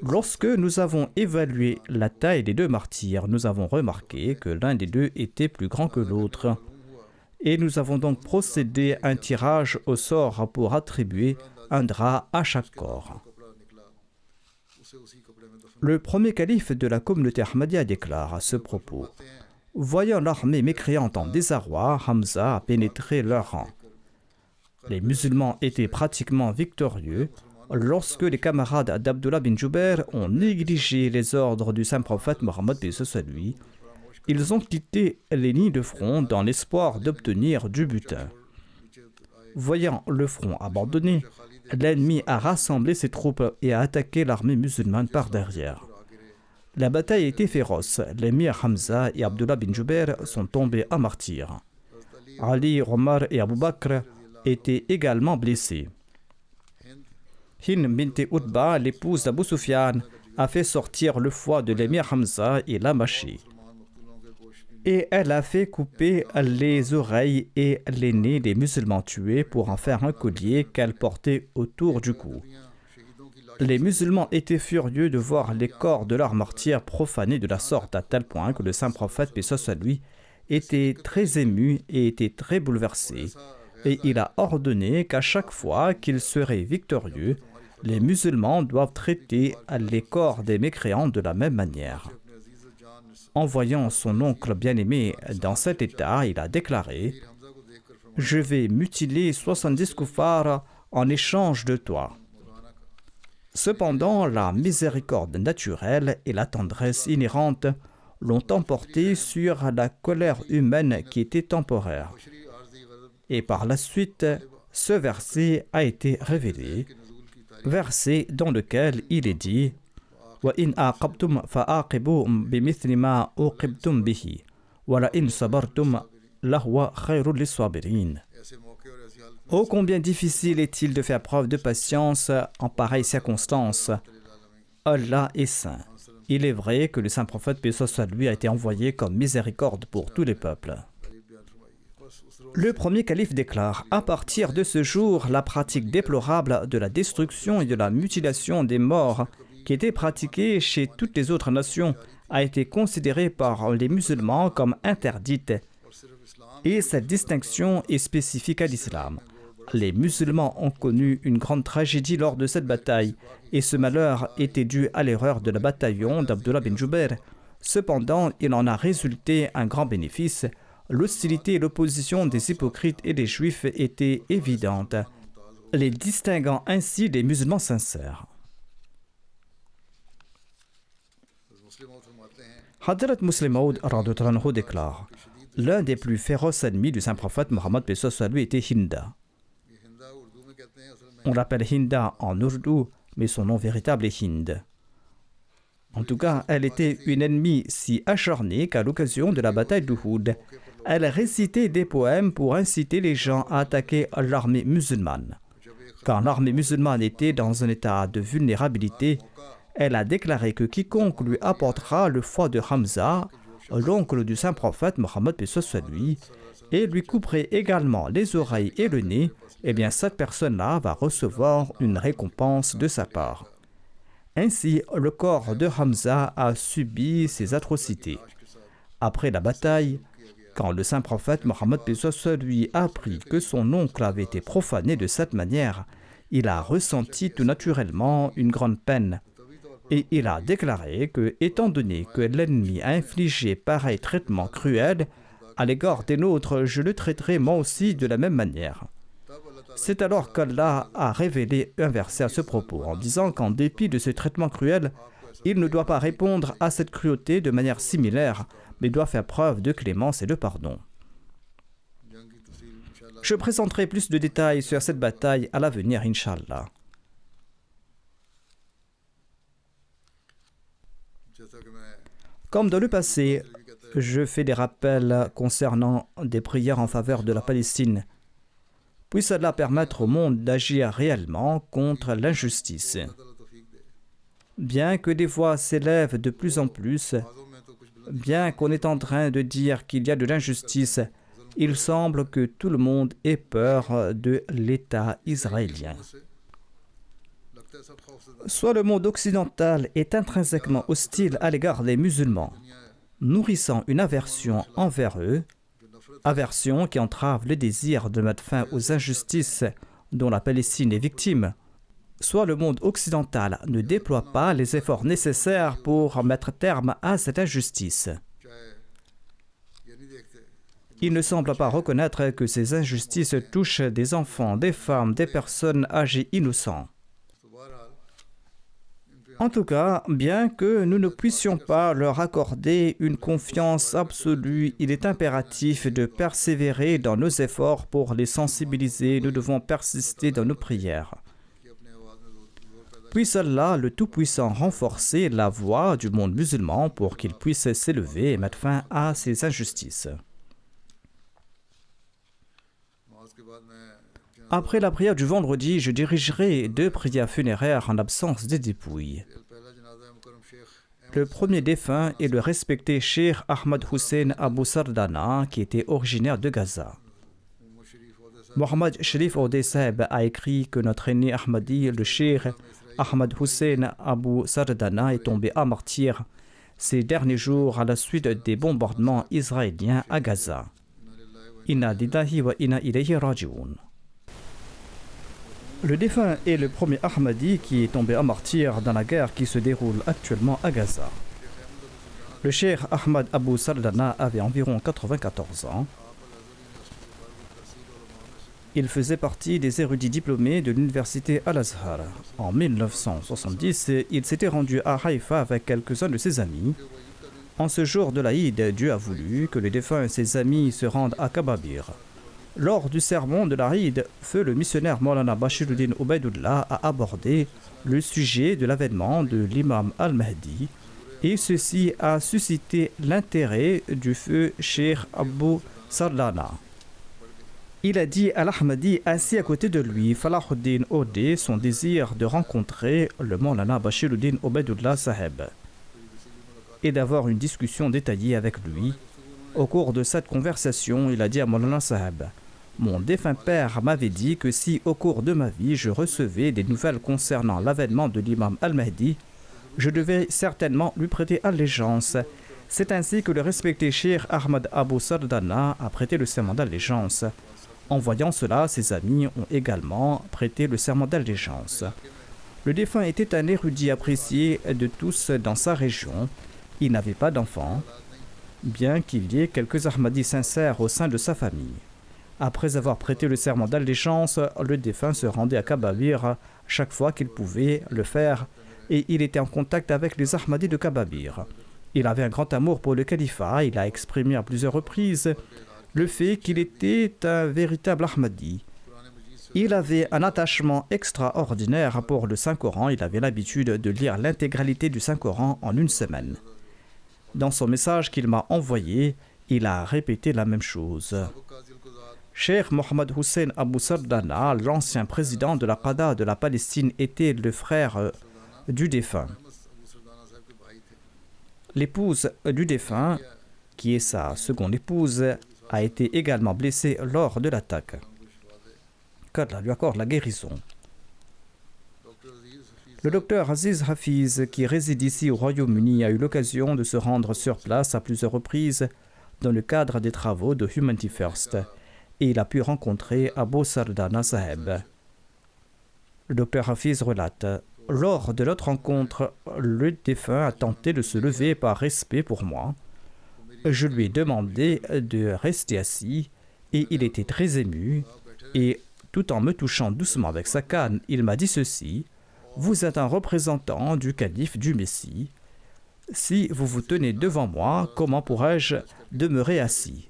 Lorsque nous avons évalué la taille des 2 martyrs, nous avons remarqué que l'un des 2 était plus grand que l'autre. Et nous avons donc procédé à un tirage au sort pour attribuer un drap à chaque corps. Le premier calife de la communauté Ahmadiyya déclare à ce propos: voyant l'armée mécréante en désarroi, Hamza a pénétré leur rang. Les musulmans étaient pratiquement victorieux lorsque les camarades d'Abdullah bin Jubair ont négligé les ordres du saint prophète Mohammed lui. Ils ont quitté les lignes de front dans l'espoir d'obtenir du butin. Voyant le front abandonné, l'ennemi a rassemblé ses troupes et a attaqué l'armée musulmane par derrière. La bataille était féroce. L'émir Hamza et Abdullah bin Jubair sont tombés en martyrs. Ali, Omar et Abu Bakr étaient également blessés. Hind bint Utba, l'épouse d'Abu Sufyan, a fait sortir le foie de l'émir Hamza et l'a mâché. Et elle a fait couper les oreilles et les nez des musulmans tués pour en faire un collier qu'elle portait autour du cou. Les musulmans étaient furieux de voir les corps de leurs martyrs profanés de la sorte, à tel point que le saint prophète, paix soit sur lui, était très ému et était très bouleversé. Et il a ordonné qu'à chaque fois qu'il serait victorieux, les musulmans doivent traiter les corps des mécréants de la même manière. En voyant son oncle bien-aimé dans cet état, il a déclaré: « Je vais mutiler 70 koufars en échange de toi. » Cependant, la miséricorde naturelle et la tendresse inhérente l'ont emporté sur la colère humaine qui était temporaire. Et par la suite, ce verset a été révélé, verset dans lequel il est dit: وَإِنْ أَعْقَبْتُمْ فَأَعْقِبُوا بِمِثْلِ مَا أُوقِبْتُمْ بِهِ وَلَئِنْ صَبَرْتُمْ لَهُوَ خَيْرٌ لِلصَّابِرِينَ. Ô combien difficile est-il de faire preuve de patience en pareille circonstance. Allah est saint. Il est vrai que le saint prophète, paix soit sur lui, a été envoyé comme miséricorde pour tous les peuples. Le premier calife déclare: à partir de ce jour, la pratique déplorable de la destruction et de la mutilation des morts qui était pratiquée chez toutes les autres nations a été considérée par les musulmans comme interdite. Et cette distinction est spécifique à l'islam. Les musulmans ont connu une grande tragédie lors de cette bataille, et ce malheur était dû à l'erreur de la bataillon d'Abdullah bin Jubair. Cependant, il en a résulté un grand bénéfice. L'hostilité et l'opposition des hypocrites et des juifs étaient évidentes, les distinguant ainsi des musulmans sincères. Hadrat Muslim Maud déclare: l'un des plus féroces ennemis du saint prophète Mohammed paix soit sur lui était Hinda. On l'appelle Hinda en ourdou, mais son nom véritable est Hind. En tout cas, elle était une ennemie si acharnée qu'à l'occasion de la bataille d'Uhud, elle récitait des poèmes pour inciter les gens à attaquer l'armée musulmane. Quand l'armée musulmane était dans un état de vulnérabilité, elle a déclaré que quiconque lui apportera le foie de Hamza, l'oncle du saint prophète Mohammed paix soit sur lui, et lui couperait également les oreilles et le nez, eh bien cette personne-là va recevoir une récompense de sa part. Ainsi, le corps de Hamza a subi ces atrocités. Après la bataille, quand le saint prophète Mohammed paix soit sur lui apprit que son oncle avait été profané de cette manière, il a ressenti tout naturellement une grande peine. Et il a déclaré que, étant donné que l'ennemi a infligé pareil traitement cruel à l'égard des nôtres, je le traiterai moi aussi de la même manière. C'est alors qu'Allah a révélé un verset à ce propos, en disant qu'en dépit de ce traitement cruel, il ne doit pas répondre à cette cruauté de manière similaire, mais doit faire preuve de clémence et de pardon. Je présenterai plus de détails sur cette bataille à l'avenir, Inch'Allah. Comme dans le passé, je fais des rappels concernant des prières en faveur de la Palestine. Puisse Allah permettre au monde d'agir réellement contre l'injustice. Bien que des voix s'élèvent de plus en plus, bien qu'on est en train de dire qu'il y a de l'injustice, il semble que tout le monde ait peur de l'État israélien. Soit le monde occidental est intrinsèquement hostile à l'égard des musulmans, nourrissant une aversion envers eux, aversion qui entrave le désir de mettre fin aux injustices dont la Palestine est victime, soit le monde occidental ne déploie pas les efforts nécessaires pour mettre terme à cette injustice. Il ne semble pas reconnaître que ces injustices touchent des enfants, des femmes, des personnes âgées innocentes. En tout cas, bien que nous ne puissions pas leur accorder une confiance absolue, il est impératif de persévérer dans nos efforts pour les sensibiliser. Nous devons persister dans nos prières. Puisse Allah, le Tout-Puissant, renforcer la voix du monde musulman pour qu'il puisse s'élever et mettre fin à ces injustices. Après la prière du vendredi, je dirigerai 2 prières funéraires en absence des dépouilles. Le premier défunt est le respecté Cheikh Ahmad Hussein Abu Sardana, qui était originaire de Gaza. Mohammad Sharif Odeh Saheb a écrit que notre aîné Ahmadi, le Cheikh Ahmad Hussein Abu Sardana, est tombé à martyr ces derniers jours à la suite des bombardements israéliens à Gaza. Inna lillahi wa inna ilayhi raji'un. Le défunt est le premier Ahmadi qui est tombé à martyr dans la guerre qui se déroule actuellement à Gaza. Le Cheikh Ahmad Abu Sardana avait environ 94 ans. Il faisait partie des érudits diplômés de l'université Al-Azhar. En 1970, il s'était rendu à Haïfa avec quelques-uns de ses amis. En ce jour de l'Aïd, Dieu a voulu que le défunt et ses amis se rendent à Kababir. Lors du sermon de l'Aïd, feu le missionnaire Maulana Bashiruddin Ubaidullah a abordé le sujet de l'avènement de l'imam al-Mahdi et ceci a suscité l'intérêt du feu Cheikh Abu Sardana. Il a dit à l'Ahmadi assis à côté de lui, Falahuddin Odeh, son désir de rencontrer le Maulana Bashiruddin Ubaidullah Saheb et d'avoir une discussion détaillée avec lui. Au cours de cette conversation, il a dit à Maulana Saheb: mon défunt père m'avait dit que si au cours de ma vie je recevais des nouvelles concernant l'avènement de l'imam al-Mahdi, je devais certainement lui prêter allégeance. C'est ainsi que le respecté Cheikh Ahmad Abu Sardana a prêté le serment d'allégeance. En voyant cela, ses amis ont également prêté le serment d'allégeance. Le défunt était un érudit apprécié de tous dans sa région. Il n'avait pas d'enfants, bien qu'il y ait quelques Ahmadis sincères au sein de sa famille. Après avoir prêté le serment d'allégeance, le défunt se rendait à Kababir chaque fois qu'il pouvait le faire et il était en contact avec les Ahmadis de Kababir. Il avait un grand amour pour le califat, il a exprimé à plusieurs reprises le fait qu'il était un véritable Ahmadi. Il avait un attachement extraordinaire pour le Saint-Coran, il avait l'habitude de lire l'intégralité du Saint-Coran en une semaine. Dans son message qu'il m'a envoyé, il a répété la même chose. Cheikh Mohammed Hussein Abu Sardana, l'ancien président de la Qada de la Palestine, était le frère du défunt. L'épouse du défunt, qui est sa seconde épouse, a été également blessée lors de l'attaque. Qu'Allah lui accorde la guérison. Le docteur Aziz Hafiz, qui réside ici au Royaume-Uni, a eu l'occasion de se rendre sur place à plusieurs reprises dans le cadre des travaux de Humanity First, et il a pu rencontrer Abu Sardana Saheb. Le docteur Hafiz relate: lors de notre rencontre, le défunt a tenté de se lever par respect pour moi. Je lui ai demandé de rester assis et il était très ému et tout en me touchant doucement avec sa canne, il m'a dit ceci: vous êtes un représentant du calife du Messie. Si vous vous tenez devant moi, comment pourrais-je demeurer assis?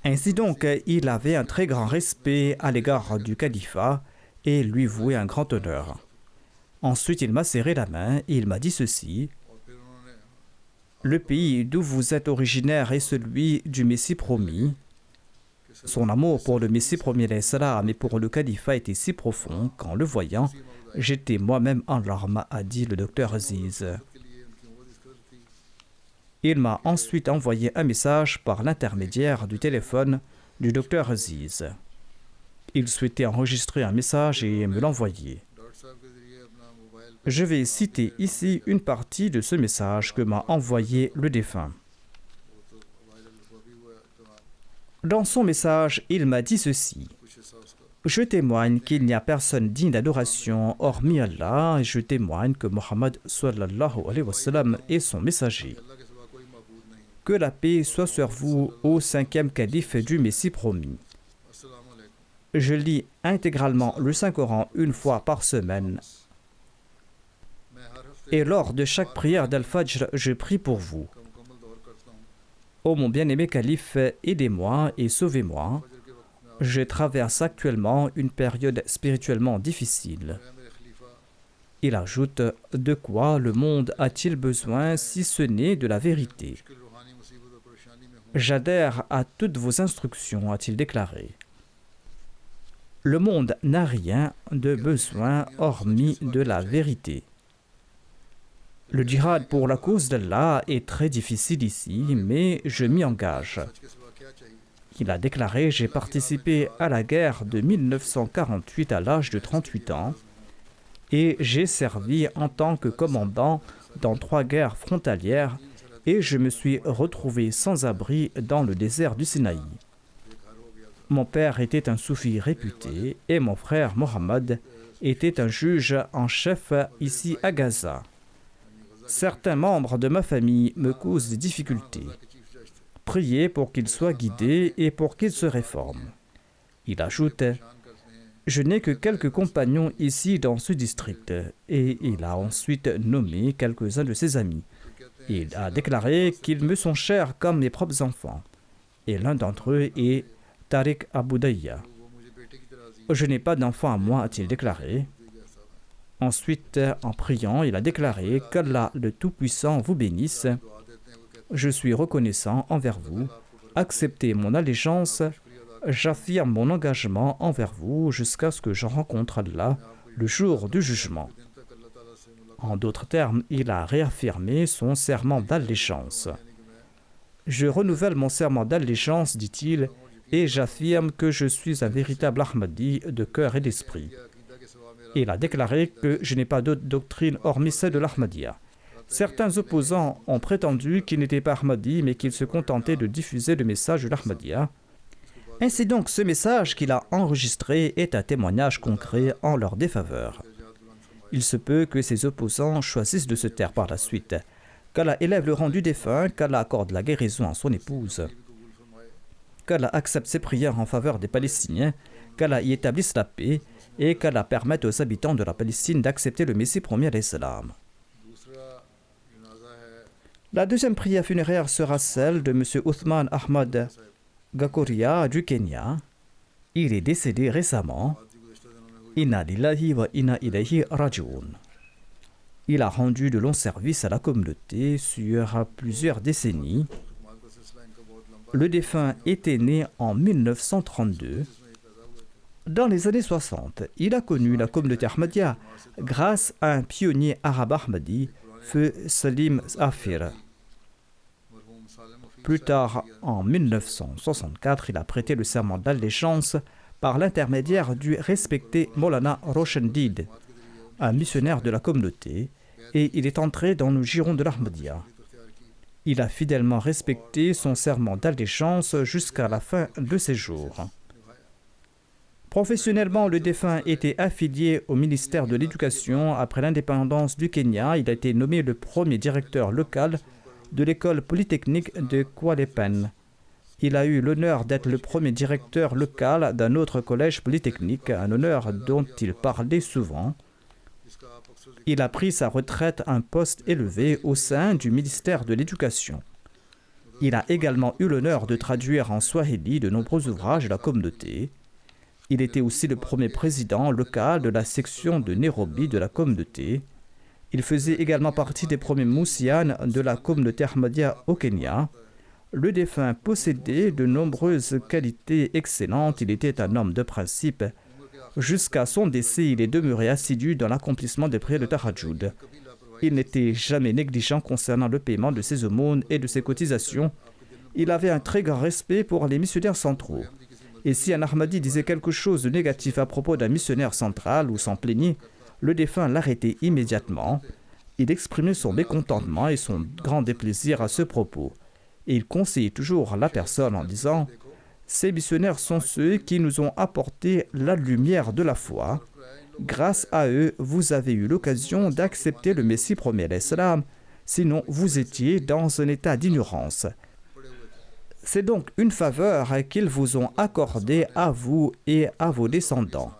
Ainsi donc, il avait un très grand respect à l'égard du califat et lui vouait un grand honneur. Ensuite, il m'a serré la main et il m'a dit ceci: le pays d'où vous êtes originaire est celui du Messie promis. Son amour pour le Messie premier d'Islam et pour le califat était si profond qu'en le voyant, j'étais moi-même en larmes, a dit le docteur Aziz. Il m'a ensuite envoyé un message par l'intermédiaire du téléphone du docteur Aziz. Il souhaitait enregistrer un message et me l'envoyer. Je vais citer ici une partie de ce message que m'a envoyé le défunt. Dans son message, il m'a dit ceci. Je témoigne qu'il n'y a personne digne d'adoration hormis Allah et je témoigne que Mohammed sallallahu alayhi wa sallam est son messager. Que la paix soit sur vous au 5e calife du Messie promis. Je lis intégralement le Saint-Coran une fois par semaine. Et lors de chaque prière d'Al-Fajr, je prie pour vous. Ô mon bien-aimé calife, aidez-moi et sauvez-moi. Je traverse actuellement une période spirituellement difficile. Il ajoute, de quoi le monde a-t-il besoin si ce n'est de la vérité? J'adhère à toutes vos instructions, a-t-il déclaré. Le monde n'a rien de besoin hormis de la vérité. Le djihad pour la cause d'Allah est très difficile ici, mais je m'y engage. Il a déclaré « J'ai participé à la guerre de 1948 à l'âge de 38 ans et j'ai servi en tant que commandant dans 3 guerres frontalières et je me suis retrouvé sans abri dans le désert du Sinaï. Mon père était un soufi réputé et mon frère Mohammed était un juge en chef ici à Gaza. Certains membres de ma famille me causent des difficultés. Priez pour qu'ils soient guidés et pour qu'ils se réforment. » Il ajoute « Je n'ai que quelques compagnons ici dans ce district. » Et il a ensuite nommé quelques-uns de ses amis. Il a déclaré qu'ils me sont chers comme mes propres enfants. Et l'un d'entre eux est Tariq Aboudaya. « Je n'ai pas d'enfant à moi, a-t-il déclaré. Ensuite, en priant, il a déclaré « Qu'Allah le Tout-Puissant vous bénisse. Je suis reconnaissant envers vous. Acceptez mon allégeance. J'affirme mon engagement envers vous jusqu'à ce que je rencontre Allah le jour du jugement. » En d'autres termes, il a réaffirmé son serment d'allégeance. « Je renouvelle mon serment d'allégeance, dit-il, et j'affirme que je suis un véritable Ahmadi de cœur et d'esprit. » Il a déclaré que je n'ai pas d'autre doctrine hormis celle de l'Ahmadiyya. Certains opposants ont prétendu qu'il n'était pas Ahmadi, mais qu'il se contentait de diffuser le message de l'Ahmadiyya. Ainsi donc, ce message qu'il a enregistré est un témoignage concret en leur défaveur. Il se peut que ces opposants choisissent de se taire par la suite. Qu'Allah élève le rang du défunt, qu'Allah accorde la guérison à son épouse, qu'Allah accepte ses prières en faveur des Palestiniens, qu'Allah y établisse la paix et qu'Allah permette aux habitants de la Palestine d'accepter le Messie premier d'Islam. La deuxième prière funéraire sera celle de M. Uthman Ahmad Gakoria du Kenya. Il est décédé récemment. Inna lillahi wa inna ilayhi raji'un. Il a rendu de longs services à la communauté sur plusieurs décennies. Le défunt était né en 1932. Dans les années 60, il a connu la communauté Ahmadiyya grâce à un pionnier arabe Ahmadi, feu Salim Afir. Plus tard, en 1964, il a prêté le serment d'allégeance par l'intermédiaire du respecté Maulana Roshendid, un missionnaire de la communauté, et il est entré dans le giron de l'Ahmadiyya. Il a fidèlement respecté son serment d'allégeance jusqu'à la fin de ses jours. Professionnellement, le défunt était affilié au ministère de l'Éducation. Après l'indépendance du Kenya, il a été nommé le premier directeur local de l'école polytechnique de Kwalepen. Il a eu l'honneur d'être le premier directeur local d'un autre collège polytechnique, un honneur dont il parlait souvent. Il a pris sa retraite à un poste élevé au sein du ministère de l'Éducation. Il a également eu l'honneur de traduire en swahili de nombreux ouvrages de la communauté. Il était aussi le premier président local de la section de Nairobi de la communauté. Il faisait également partie des premiers moussianes de la communauté Ahmadiyya au Kenya. Le défunt possédait de nombreuses qualités excellentes. Il était un homme de principe. Jusqu'à son décès, il est demeuré assidu dans l'accomplissement des prières de Tahajjud. Il n'était jamais négligent concernant le paiement de ses aumônes et de ses cotisations. Il avait un très grand respect pour les missionnaires centraux. Et si un Ahmadi disait quelque chose de négatif à propos d'un missionnaire central ou s'en plaignait, le défunt l'arrêtait immédiatement. Il exprimait son mécontentement et son grand déplaisir à ce propos. Et il conseillait toujours la personne en disant « Ces missionnaires sont ceux qui nous ont apporté la lumière de la foi. Grâce à eux, vous avez eu l'occasion d'accepter le Messie promis à l'Islam. Sinon, vous étiez dans un état d'ignorance. » C'est donc une faveur qu'ils vous ont accordée à vous et à vos descendants.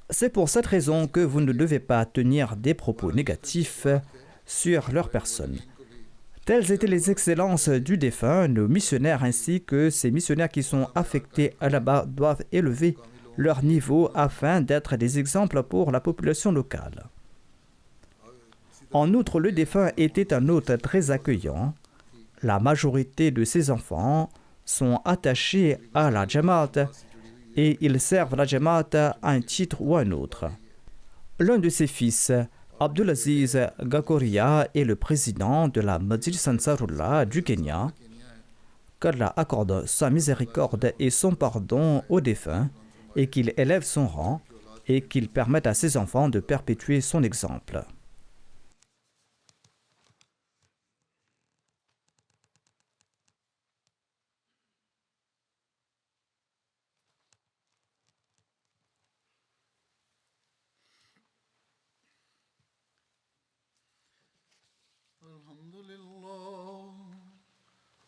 C'est pour cette raison que vous ne devez pas tenir des propos négatifs sur leur personne. Telles étaient les excellences du défunt. Nos missionnaires ainsi que ces missionnaires qui sont affectés là-bas doivent élever leur niveau afin d'être des exemples pour la population locale. En outre, le défunt était un hôte très accueillant. La majorité de ses enfants sont attachés à la Jamaat et ils servent la Jamaat à un titre ou à un autre. L'un de ses fils, Abdulaziz Gakoria, est le président de la Majlis Ansarullah du Kenya. Qu'Allah accorde sa miséricorde et son pardon au défunt et qu'il élève son rang et qu'il permette à ses enfants de perpétuer son exemple.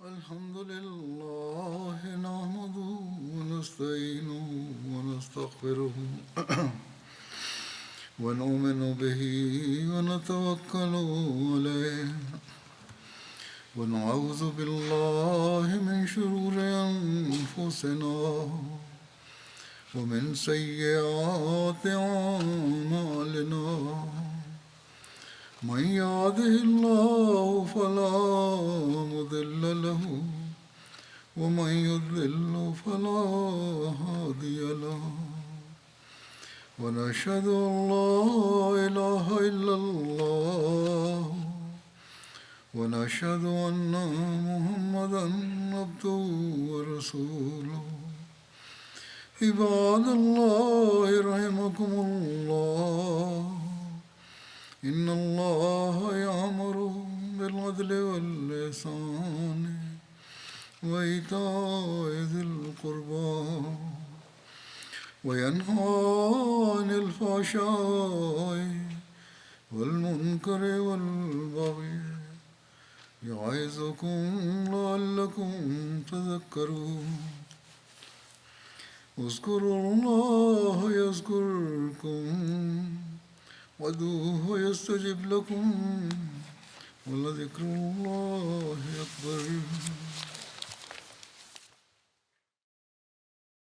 الحمد لله نحمده ونستعينه ونستغفره ونؤمن به ونتوكل عليه ونعوذ بالله من شرور أنفسنا ومن سيئات أعمالنا من يهده الله فلا مضل له ومن يضلل فلا هادي له ونشهد أن لا إله إلا الله ونشهد أن محمدا عبده ورسوله عباد الله رحمكم الله إن الله يأمر بالعدل والإحسان وإيتاء ذي القربى وينهى عن الفحشاء والمنكر والبغي يعظكم لعلكم تذكرون اذكروا الله يذكركم وادعوه يستجب لكم ولذكر الله